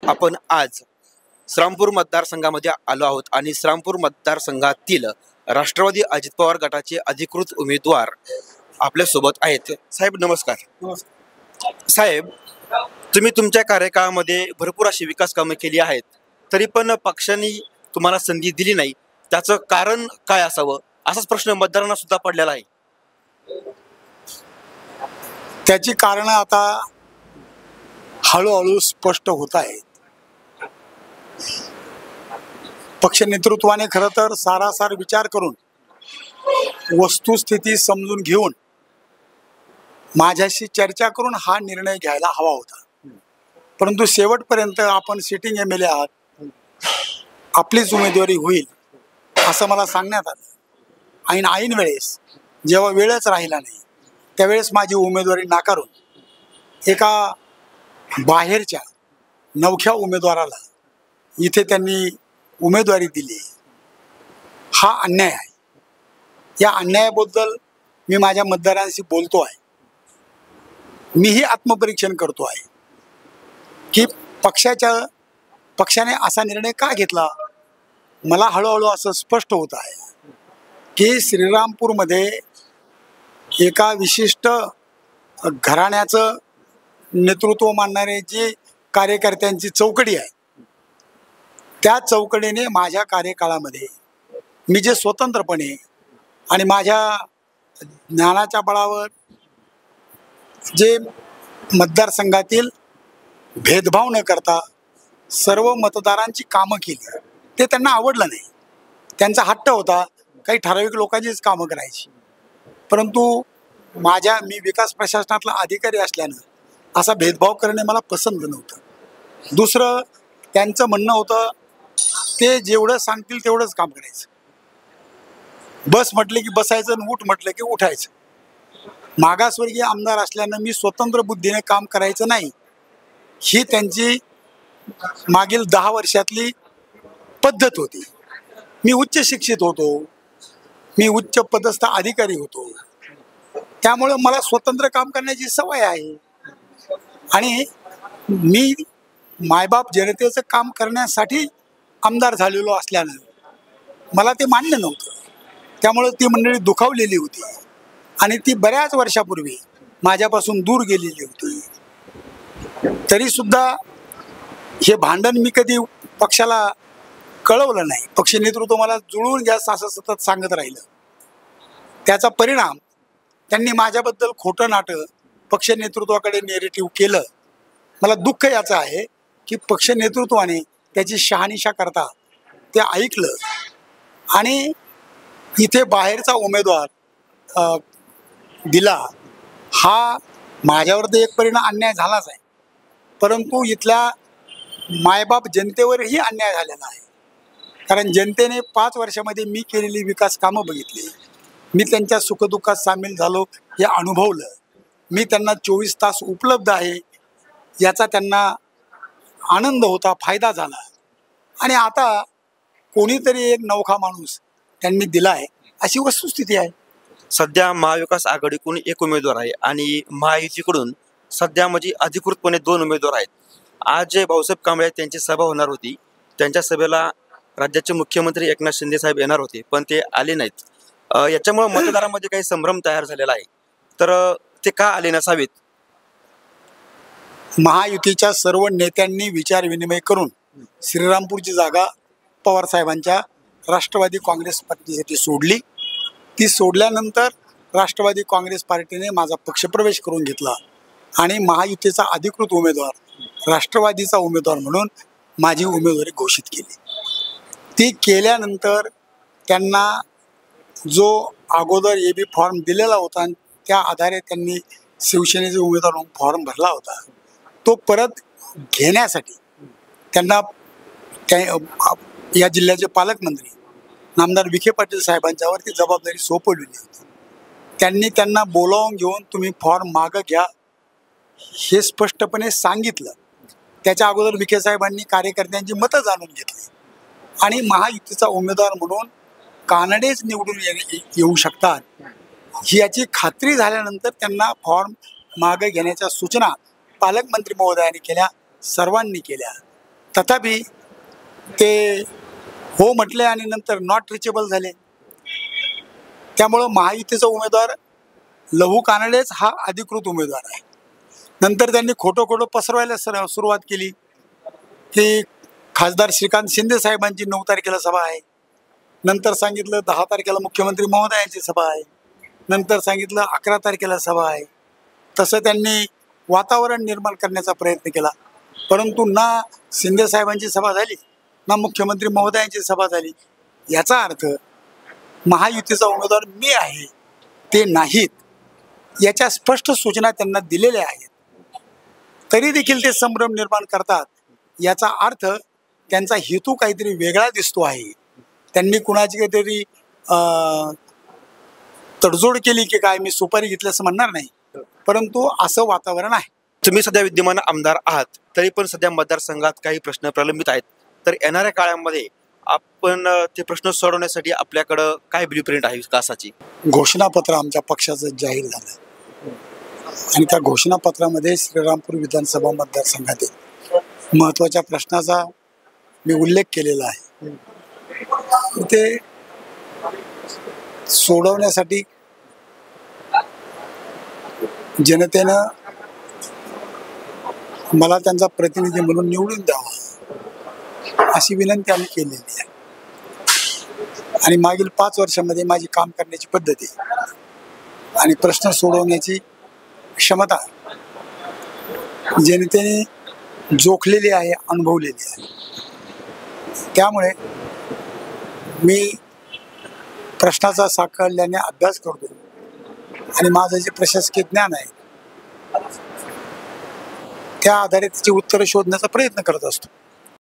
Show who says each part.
Speaker 1: आपण आज श्रामपूर मतदारसंघामध्ये आलो आहोत आणि श्रामपूर मतदारसंघातील राष्ट्रवादी अजित पवार गटाचे अधिकृत उमेदवार आपल्या सोबत आहेत. साहेब नमस्कार. साहेब, तुम्ही तुमच्या कार्यकाळामध्ये भरपूर अशी विकास कामे केली आहेत, तरी पण पक्षाने तुम्हाला संधी दिली नाही. त्याचं कारण काय असावं असाच प्रश्न मतदारांना सुद्धा पडलेला आहे.
Speaker 2: त्याची कारण आता हळूहळू स्पष्ट होत आहेत. पक्ष नेतृत्वाने खरं तर सारासार विचार करून वस्तुस्थिती समजून घेऊन माझ्याशी चर्चा करून हा निर्णय घ्यायला हवा होता. परंतु शेवटपर्यंत आपण सिटिंग MLA आहात, आपलीच उमेदवारी होईल असं मला सांगण्यात आलं. आणि ऐन वेळेस जेव्हा वेळच राहिला नाही त्यावेळेस माझी उमेदवारी नाकारून एका बाहेरच्या नवख्या उमेदवाराला इथे त्यांनी उमेदवारी दिली. हा अन्याय आहे. या अन्यायाबद्दल मी माझ्या मतदारांशी बोलतो आहे. मीही आत्मपरीक्षण करतो आहे की पक्षाने असा निर्णय का घेतला. मला हळूहळू असं स्पष्ट होत आहे की श्रीरामपूरमध्ये एका विशिष्ट घराण्याचं नेतृत्व मानणारे जे कार्यकर्त्यांची चौकडी आहे, त्या चौकडीने माझ्या कार्यकाळामध्ये मी जे स्वतंत्रपणे आणि माझ्या ज्ञानाच्या बळावर जे मतदारसंघातील भेदभाव न करता सर्व मतदारांची कामं केली, ते त्यांना आवडलं नाही. त्यांचा हट्ट होता काही ठराविक लोकांचीच कामं करायची. परंतु मी विकास प्रशासनातला अधिकारी असल्यानं असा भेदभाव करणे मला पसंत नव्हतं. दुसरं, त्यांचं म्हणणं होतं ते जेवढं सांगतील तेवढंच काम करायचं. बस म्हटले की बसायचं आणि उठ म्हटलं की उठायचं. मागासवर्गीय आमदार असल्यानं मी स्वतंत्र बुद्धीने काम करायचं नाही, ही त्यांची मागील 10 वर्षातली पद्धत होती. मी उच्च शिक्षित होतो, मी उच्च पदस्थ अधिकारी होतो, त्यामुळं मला स्वतंत्र काम करण्याची सवय आहे. आणि मी मायबाप जनतेचं काम करण्यासाठी आमदार झालेलो असल्यानं मला ते मान्य नव्हतं. त्यामुळं ती मंडळी दुखावलेली होती आणि ती बऱ्याच वर्षापूर्वी माझ्यापासून दूर गेलेली होती. तरीसुद्धा हे भांडण मी कधी पक्षाला कळवलं नाही. पक्ष नेतृत्व मला जुळवून घ्या असं सतत सांगत राहिलं. त्याचा परिणाम त्यांनी माझ्याबद्दल खोटं नाटं पक्ष नेतृत्वाकडे नेरेटिव्ह केलं. मला दुःख याचं आहे की पक्ष नेतृत्वाने त्याची शहानिशा करता ते ऐकलं आणि इथे बाहेरचा उमेदवार दिला. हा माझ्यावर तर एक परिणाम अन्याय झालाच आहे, परंतु इथल्या मायबाप जनतेवरही अन्याय झालेला आहे. कारण जनतेने 5 वर्षामध्ये मी केलेली विकास कामं बघितली, मी त्यांच्या सुखदुःखात सामील झालो, हे अनुभवलं. मी त्यांना 24 तास उपलब्ध आहे याचा त्यांना आनंद होता, फायदा झाला. आणि आता कोणीतरी एक नवखा माणूस त्यांनी दिला आहे अशी वस्तुस्थिती आहे.
Speaker 1: सध्या महाविकास आघाडीकडून एक उमेदवार आहे आणि महायुतीकडून सध्या म्हणजे अधिकृतपणे 2 उमेदवार आहेत. आज जे भाऊसाहेब कांबळे त्यांची सभा होणार होती, त्यांच्या सभेला राज्याचे मुख्यमंत्री एकनाथ शिंदे साहेब येणार होते, पण ते आले नाहीत. याच्यामुळे मतदारांमध्ये काही संभ्रम तयार झालेला आहे. तर ते का आले नसावेत?
Speaker 2: महायुतीच्या सर्व नेत्यांनी विचारविनिमय करून श्रीरामपूरची जागा पवारसाहेबांच्या राष्ट्रवादी काँग्रेस पार्टीसाठी सोडली. ती सोडल्यानंतर राष्ट्रवादी काँग्रेस पार्टीने माझा पक्षप्रवेश करून घेतला आणि महायुतीचा अधिकृत उमेदवार राष्ट्रवादीचा उमेदवार म्हणून माझी उमेदवारी घोषित केली. ती केल्यानंतर त्यांना जो अगोदर AB फॉर्म दिलेला होता आणि त्या आधारे त्यांनी शिवसेनेचे उमेदवार म्हणून फॉर्म भरला होता, तो परत घेण्यासाठी त्यांना या जिल्ह्याचे पालकमंत्री नामदार विखे पाटील साहेबांच्यावरती जबाबदारी सोपवलेली होती. त्यांनी त्यांना बोलावून घेऊन तुम्ही फॉर्म मागं घ्या हे स्पष्टपणे सांगितलं. त्याच्या अगोदर विखे साहेबांनी कार्यकर्त्यांची मतं जाणून घेतली आणि महायुतीचा उमेदवार म्हणून कानडेच निवडून येऊ शकतात याची खात्री झाल्यानंतर त्यांना फॉर्म मागे घेण्याच्या सूचना पालकमंत्री महोदयांनी केल्या, सर्वांनी केल्या. तथापि ते हो म्हटले आणि नंतर नॉट रिचेबल झाले. त्यामुळं महायुतीचा उमेदवार लहू कानडेच हा अधिकृत उमेदवार आहे. नंतर त्यांनी खोटं पसरवायला सुरुवात केली की खासदार श्रीकांत शिंदे साहेबांची 9 तारखेला सभा आहे. नंतर सांगितलं 10 तारखेला मुख्यमंत्री महोदयांची सभा आहे. नंतर सांगितलं 11 तारखेला सभा आहे. तसं त्यांनी वातावरण निर्माण करण्याचा प्रयत्न केला. परंतु ना शिंदे साहेबांची सभा झाली ना मुख्यमंत्री महोदयांची सभा झाली. याचा अर्थ महायुतीचा उमेदवार मी आहे ते नाहीत याच्या स्पष्ट सूचना त्यांना दिलेल्या आहेत. तरी देखील ते संभ्रम निर्माण करतात. याचा अर्थ त्यांचा हेतू काहीतरी वेगळा दिसतो आहे. त्यांनी कुणाची काहीतरी तडजोड केली की काय, मी सुपारी घेतली असं म्हणणार नाही, परंतु असं वातावरण आहे.
Speaker 1: तुम्ही सध्या विद्यमान आमदार आहात, तरी पण सध्या मतदारसंघात काही प्रश्न प्रलंबित आहेत. तर येणाऱ्या काळामध्ये आपण ते प्रश्न सोडवण्यासाठी आपल्याकडं काय ब्ल्यूप्रिंट आहे विकासाची?
Speaker 2: घोषणापत्र आमच्या पक्षाचं जाहीर झालं आणि त्या घोषणापत्रामध्ये श्रीरामपूर विधानसभा मतदारसंघातील महत्त्वाच्या प्रश्नाचा मी उल्लेख केलेला आहे. ते सोडवण्यासाठी जनतेनं मला त्यांचा प्रतिनिधी म्हणून निवडून द्यावा अशी विनंती आम्ही केलेली आहे. आणि मागील 5 वर्षामध्ये माझी काम करण्याची पद्धती आणि प्रश्न सोडवण्याची क्षमता जनतेने जोखलेली आहे, अनुभवलेली आहे. त्यामुळे मी प्रश्नाचा साकल्याने अभ्यास करतो आणि माझं जे प्रशासकीय ज्ञान आहे त्या आधारे त्याची उत्तरं शोधण्याचा प्रयत्न करत असतो.